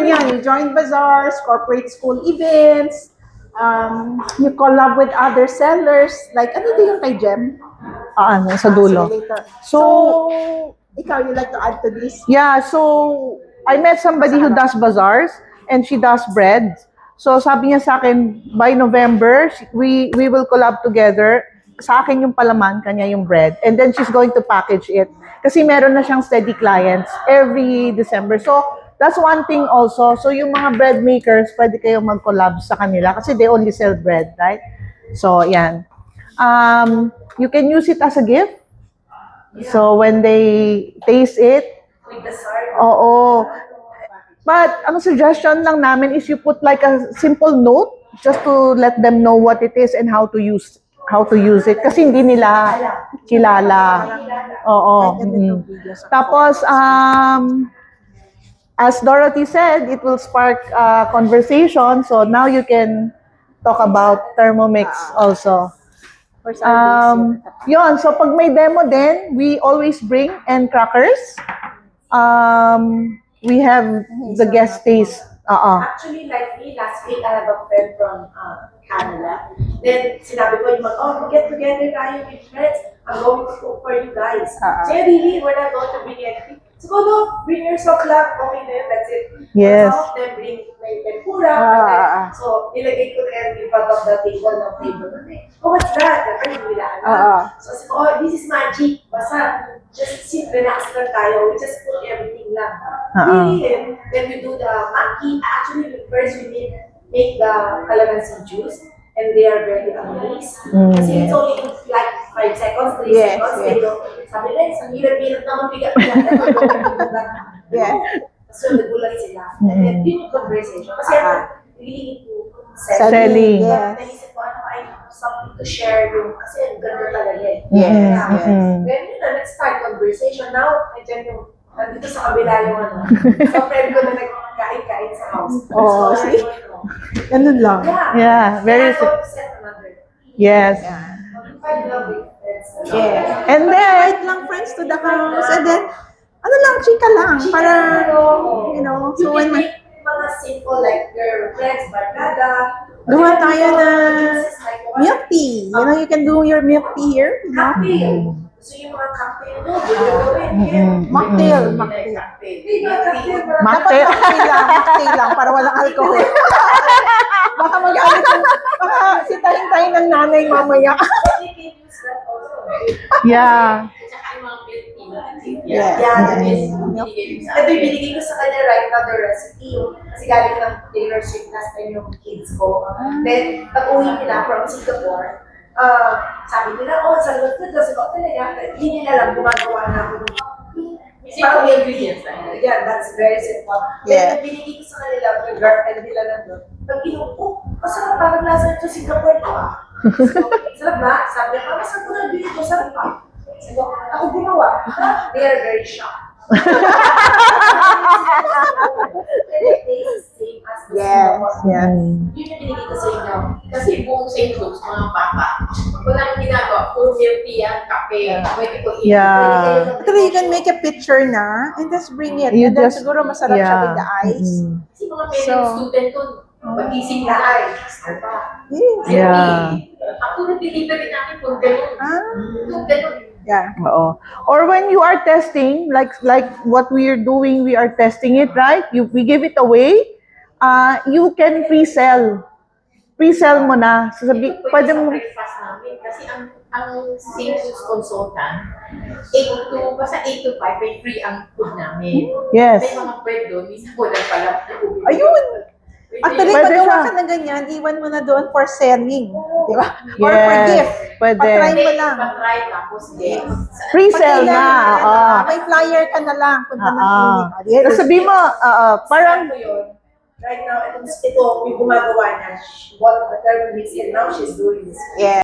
naman yan. You join bazaars, corporate school events, you collab with other sellers. Like, ano din yung kay Jem? Ano, sa dulo. So, ikaw, you like to add to this? Yeah, so I met somebody who does bazaars and she does bread. So sabi niya sa akin, by November, we will collab together. Sa akin yung palaman, kanya yung bread. And then she's going to package it. Kasi meron na siyang steady clients every December. So that's one thing also. So yung mga bread makers, pwede kayong mag-collab sa kanila kasi they only sell bread, right? So yan. You can use it as a gift. So when they taste it, oo. But ang suggestion lang namin is you put like a simple note just to let them know what it is and how to use it kasi hindi nila kilala. Oo. Tapos as Dorothy said, it will spark conversation. So now you can talk about Thermomix also. Yun, so pag may demo din, we always bring and crackers. We have the guest taste. Actually, like me, last week, I have a friend from Canada. Then, sinabi ko yung get together tayo with friends. I'm going to cook for you guys. So, really, we're not going to bring anything. So, no, bring yourself lang. Okay na yun, that's it. Yes. Some of them bring may tempura. So, nilagay ko na in front of the table ng table. Oh, what's that? Never nila alam. So, sabi ko, this is magic. Basta, just sit, relax lang tayo. We just put everything lang. Really, then we do the maki. Actually, first we make the calamansi juice. And they are very amazed. Kasi it's only like 5 seconds, 3 seconds. They don't, sabi nila, isang hirap-hirap naman bigat-bigat. So, nagulat sila. And then, yun yung conversation. Kasi really need to Selling. Naisip ko, I have something to share yung, kasi ganda talaga eh. Then, yun na, let's start conversation. Now, nandiyan yung, nandito sa kabila yung so, friend ko na nagkain-kain sa house. Oh, see? Ganun lang. Yeah, very yes. I love it. And then Invite lang friends to the house. And then, ano lang, chika lang. Para, you know, so when make mga simple like your friends, barkada. gawa tayo na milk tea. You know, you can do your milk tea here. You know? Cocktail. So yung mga cocktail mo, Mocktail. mocktail. Mocktail lang, para walang alcohol. Baka mag-alit yung, baka sitahin-tahin ng nanay mamaya. Yeah. Ito yung binigay ko sa kanya right now the recipe. Kasi galing ng Taylor Swift last time yung kids ko. Then, pag-uwi nila from Singapore, sabi nila, sa loob ko, kasi ko talaga, hindi nila alam gumagawa na ako. Parang ingredients. Yeah, that's very simple. Then, binigay ko sa kanila, yung girlfriend nila nandun. Pag inupo, masarap parang lasa ito Singapore na. Sarap ba? Sabi niya, masarap ko na binigay ko, sarap pa. Sabi ko, ako gumawa. They are very shocked. Yes. Yun yung binigay ko sa inyo. Kasi buong St. Luke's, mga bata, walang ginagawa, puro milk tea yan, kape, pwede ko i- Yeah. Pero you can make a picture na and just bring it. You And then just- siguro masarap siya with the ice. Kasi mga parents, student ko, magising na ay. Yes. Yeah. Ako na-delivery namin kung gano'n. Kung gano'n. Yeah. Oo. Or when you are testing, like what we are doing, we are testing it, right? We give it away. You can pre-sell. Pre-sell mo na. So, pwede mo. Breakfast namin. Kasi ang St. Luke's consultant, 8 to 5, may free ang food namin. Yes. May mga bread doon, minsan ko lang pala. Ayun! Actually, Pwede magawa siya. ka na ganyan, iwan mo na doon for selling. Di ba? Or Yes, for gift. pwede. Patry mo lang. Patry tapos yes. Pre-sell na. May flyer ka na lang. Punta ng clinic. Tapos sabihin mo, parang, Ano yun? Right now, ito yung gumagawa niya. What the term mix and now she's doing this. Yeah.